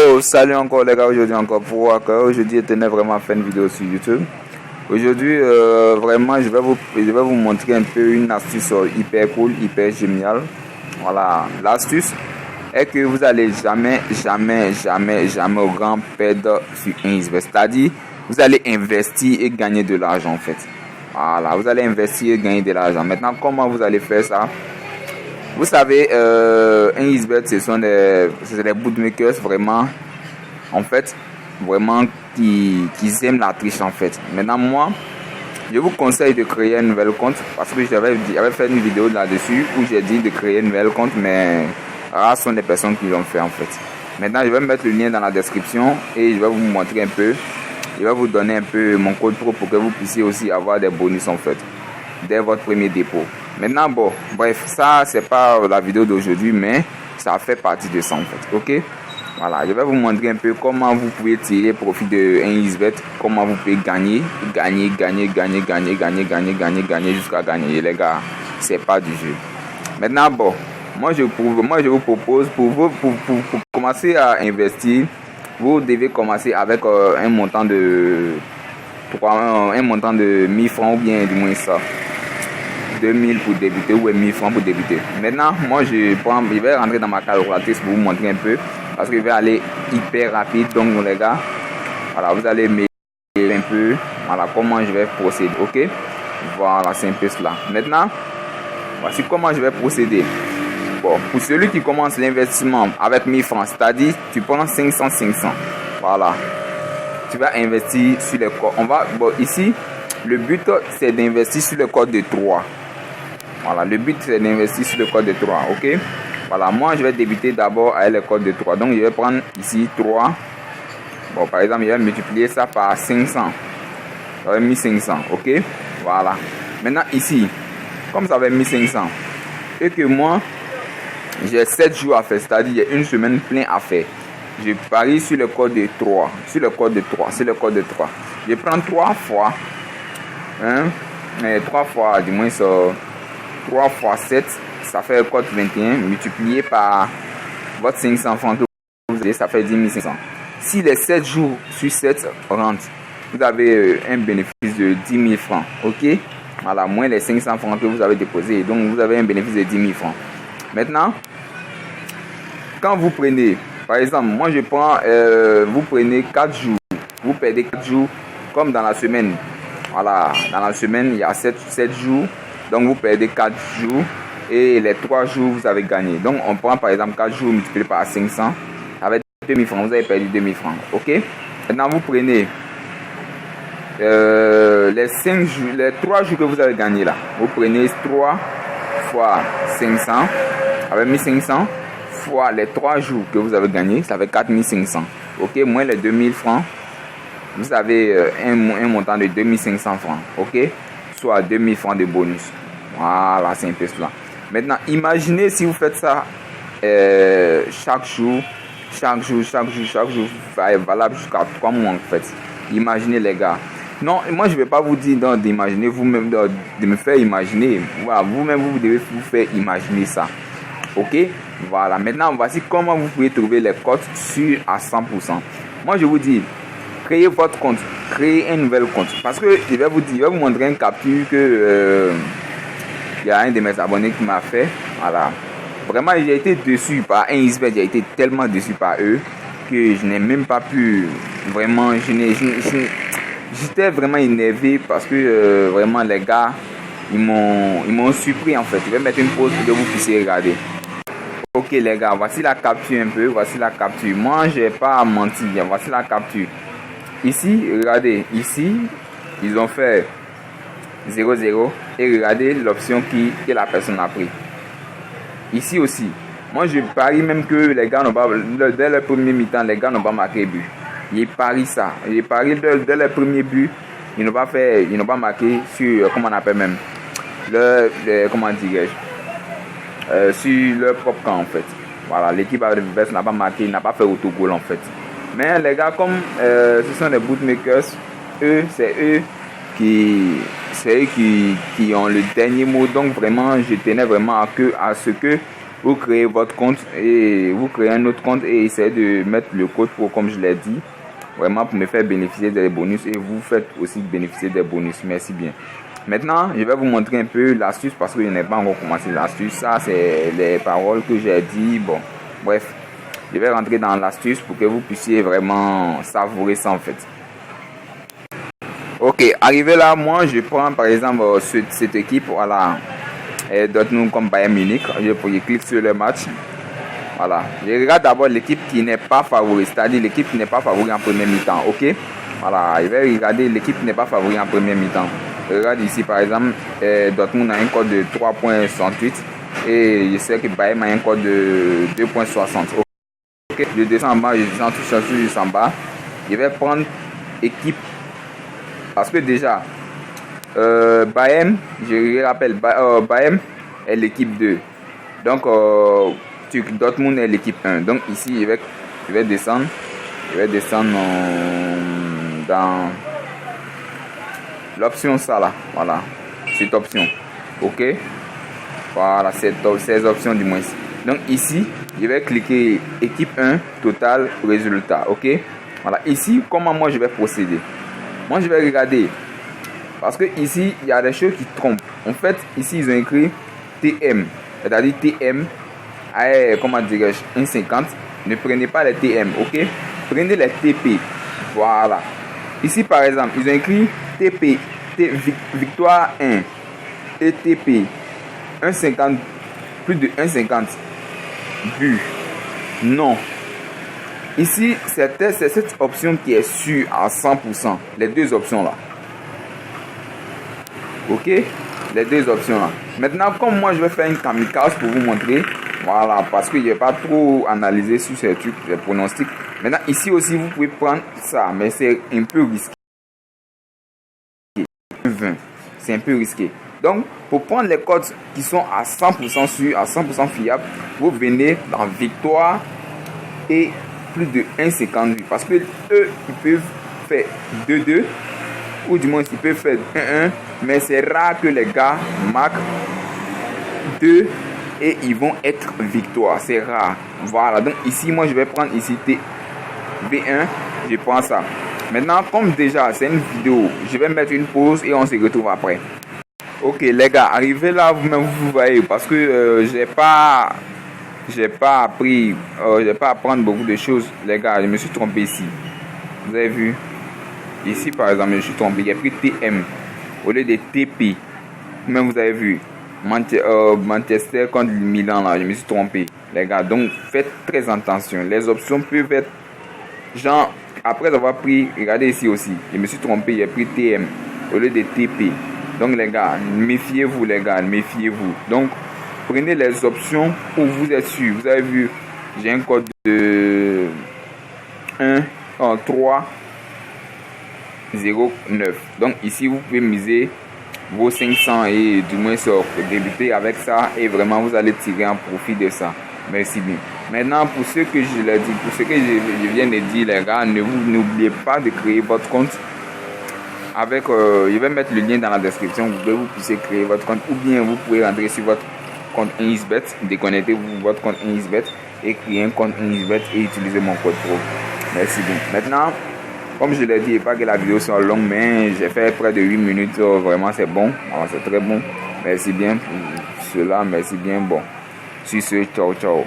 Oh, salut encore les gars, aujourd'hui encore pour Walker. Aujourd'hui, je tenais vraiment à faire une vidéo sur YouTube. Aujourd'hui, vraiment, je vais vous montrer un peu une astuce hyper cool, hyper géniale. Voilà, l'astuce est que vous allez jamais au grand perdre sur un XB. C'est-à-dire, vous allez investir et gagner de l'argent en fait. Voilà, vous allez investir et gagner de l'argent. Maintenant, comment vous allez faire ça? Vous savez, un XBet, ce sont des bootmakers vraiment, en fait, vraiment qui aiment la triche en fait. Maintenant, moi, je vous conseille de créer un nouvel compte parce que j'avais fait une vidéo là-dessus où j'ai dit de créer un nouvel compte, mais rares sont les personnes qui l'ont fait en fait. Maintenant, je vais mettre le lien dans la description et je vais vous montrer un peu. Je vais vous donner un peu mon code pro pour que vous puissiez aussi avoir des bonus en fait dès votre premier dépôt. Maintenant, bon, bref, ça c'est pas la vidéo d'aujourd'hui, mais ça fait partie de ça en fait, ok? Voilà, je vais vous montrer un peu comment vous pouvez tirer profit de un XBet, comment vous pouvez gagner jusqu'à gagner, les gars, c'est pas du jeu. Maintenant, bon, moi je vous propose, pour commencer à investir, vous devez commencer avec un montant de 1000 francs ou bien du moins ça. 2000 pour débuter ou 1000 francs pour débuter. Maintenant, moi je vais rentrer dans ma calculatrice pour vous montrer un peu parce que je vais aller hyper rapide. Donc les gars, voilà, vous allez m'aider un peu. Voilà comment je vais procéder. Ok, voilà, c'est un peu cela. Maintenant, voici comment je vais procéder. Bon, pour celui qui commence l'investissement avec 1000 francs, c'est-à-dire tu prends 500. Voilà, tu vas investir sur les codes. Ici, le but c'est d'investir sur le code de 3. Voilà, le but c'est d'investir sur le code de 3, ok? Voilà, moi je vais débuter d'abord avec le code de 3. Donc je vais prendre ici 3. Bon, par exemple, je vais multiplier ça par 500. Ça va être 1500, ok? Voilà. Maintenant ici, comme ça va être 1500, et que moi j'ai 7 jours à faire, c'est-à-dire j'ai une semaine pleine à faire. Je parie sur le code de 3. Sur le code de 3. Je prends 3 fois. 3 fois, du moins ça. 3 fois 7, ça fait le code 21, multiplié par votre 500 francs que vous avez, ça fait 10 500. Si les 7 jours sur 7 rentrent, vous avez un bénéfice de 10 000 francs, ok? Voilà, moins les 500 francs que vous avez déposés, donc vous avez un bénéfice de 10 000 francs. Maintenant, quand vous prenez, par exemple, moi je prends, vous prenez 4 jours, vous perdez 4 jours, comme dans la semaine. Voilà, dans la semaine, il y a 7 jours. Donc vous perdez 4 jours et les 3 jours vous avez gagné. Donc on prend par exemple 4 jours multiplié par 500 avec 2000 francs. Vous avez perdu 2000 francs. Ok. Maintenant vous prenez les 3 jours que vous avez gagné là. Vous prenez 3 fois 500 avec 1500 fois les 3 jours que vous avez gagné. Ça fait 4500. Ok. Moins les 2000 francs. Vous avez un montant de 2500 francs. Ok. Soit 2000 francs de bonus. Voilà, c'est un peu cela. Maintenant, imaginez si vous faites ça chaque jour, valable jusqu'à 3 mois en fait. Imaginez les gars. Non, moi je ne vais pas vous dire d'imaginer vous-même, de me faire imaginer. Voilà, vous-même vous devez vous faire imaginer ça. Ok, voilà. Maintenant, voici comment vous pouvez trouver les cotes sûres à 100%. Moi je vous dis, créez votre compte, créez un nouvel compte. Parce que je vais vous montrer une capture que il y a un de mes abonnés qui m'a fait. Voilà. Vraiment, j'ai été déçu par un XBet. J'ai été tellement déçu par eux que je n'ai même pas pu. Vraiment, j'étais vraiment énervé parce que vraiment les gars, ils m'ont surpris en fait. Je vais mettre une pause pour que vous puissiez regarder. Ok les gars, voici la capture un peu. Voici la capture. Moi, je n'ai pas menti. Voici la capture. Ici, regardez. Ici, ils ont fait 0-0 et regardez l'option que la personne a pris. Ici aussi, moi je parie même que les gars n'ont pas, dès le premier mi-temps, les gars n'ont pas marqué but. Ils parient ça. Ils parient dès le premier but, ils n'ont pas marqué sur, comment on appelle même, comment dirais-je, sur leur propre camp en fait. Voilà, l'équipe adverse n'a pas marqué, n'a pas fait autogol en fait. Mais les gars, comme ce sont les bootmakers, c'est eux qui ont le dernier mot. Donc vraiment, je tenais vraiment à ce que vous créez votre compte et vous créez un autre compte et essayez de mettre le code pro comme je l'ai dit. Vraiment pour me faire bénéficier des bonus et vous faites aussi bénéficier des bonus. Merci bien. Maintenant, je vais vous montrer un peu l'astuce parce que je n'ai pas encore commencé l'astuce. Ça, c'est les paroles que j'ai dit. Bon, bref, je vais rentrer dans l'astuce pour que vous puissiez vraiment savourer ça en fait. Ok, arrivé là, moi je prends par exemple cette équipe, voilà, Dortmund comme Bayern Munich. Je clique sur le match. Voilà, je regarde d'abord l'équipe qui n'est pas favori, c'est-à-dire l'équipe qui n'est pas favori en première mi-temps. Ok, voilà, je vais regarder l'équipe qui n'est pas favori en première mi-temps. Je regarde ici par exemple, Dortmund a un code de 3.68 et je sais que Bayern a un code de 2.60. Ok, je descends en bas, je descends tout en bas. Je vais prendre équipe. Parce que déjà, Bayern, je rappelle, Bayern est l'équipe 2. Donc, Dortmund est l'équipe 1. Donc, ici, je vais descendre. Dans l'option ça là. Voilà. Cette option. Ok. Voilà, ces options du moins. Donc, ici, je vais cliquer équipe 1, total, résultat. Ok. Voilà. Ici, comment moi je vais procéder? Moi, je vais regarder. Parce que ici, il y a des choses qui trompent. En fait, ici, ils ont écrit TM. C'est-à-dire TM, comment dirais-je, 1,50. Ne prenez pas les TM, ok? Prenez les TP. Voilà. Ici, par exemple, ils ont écrit TP, victoire 1. Et TP, 1,50, plus de 1,50. But. Non. Ici, c'est cette option qui est sûre à 100%. Les deux options là. Ok? Les deux options là. Maintenant, comme moi, je vais faire une kamikaze pour vous montrer. Voilà, parce que je n'ai pas trop analysé sur ces trucs, les pronostics. Maintenant, ici aussi, vous pouvez prendre ça. Mais c'est un peu risqué. 20. C'est un peu risqué. Donc, pour prendre les codes qui sont à 100% sûrs, à 100% fiables, vous venez dans victoire et plus de 1,58 parce que eux ils peuvent faire 2-2 ou du moins ils peuvent faire 1-1, mais c'est rare que les gars marquent 2 et ils vont être victoire, c'est rare. Voilà, donc ici moi je vais prendre ici V1, je prends ça. Maintenant, comme déjà c'est une vidéo, je vais mettre une pause et on se retrouve après. Ok les gars, arrivez là vous-même vous voyez parce que j'ai pas appris, j'ai pas apprendre beaucoup de choses, les gars. Je me suis trompé ici. Vous avez vu? Ici, par exemple, je me suis trompé. J'ai pris TM au lieu de TP. Même vous avez vu. Manchester contre Milan, là, je me suis trompé, les gars. Donc, faites très attention. Les options peuvent être, genre, après avoir pris, regardez ici aussi. Je me suis trompé, j'ai pris TM au lieu de TP. Donc, les gars, méfiez-vous, les gars, méfiez-vous. Donc, prenez les options où vous êtes sûr. Vous avez vu, j'ai un code de 3,09. Donc ici, vous pouvez miser vos 500 et du moins débuter avec ça. Et vraiment, vous allez tirer un profit de ça. Merci bien. Maintenant, pour ce que je l'ai dit, pour ce que je viens de dire, les gars, n'oubliez pas de créer votre compte. Avec, je vais mettre le lien dans la description. Vous puissiez créer votre compte ou bien vous pouvez rentrer sur votre compte Inisbet, déconnectez-vous votre compte Inisbet et créer un compte Inisbet et utiliser mon code pro. Merci bien. Maintenant, comme je l'ai dit, pas que la vidéo soit longue, mais j'ai fait près de 8 minutes. Vraiment, c'est bon. Alors, c'est très bon. Merci bien pour cela. Merci bien. Bon. Sur ce, ciao, ciao.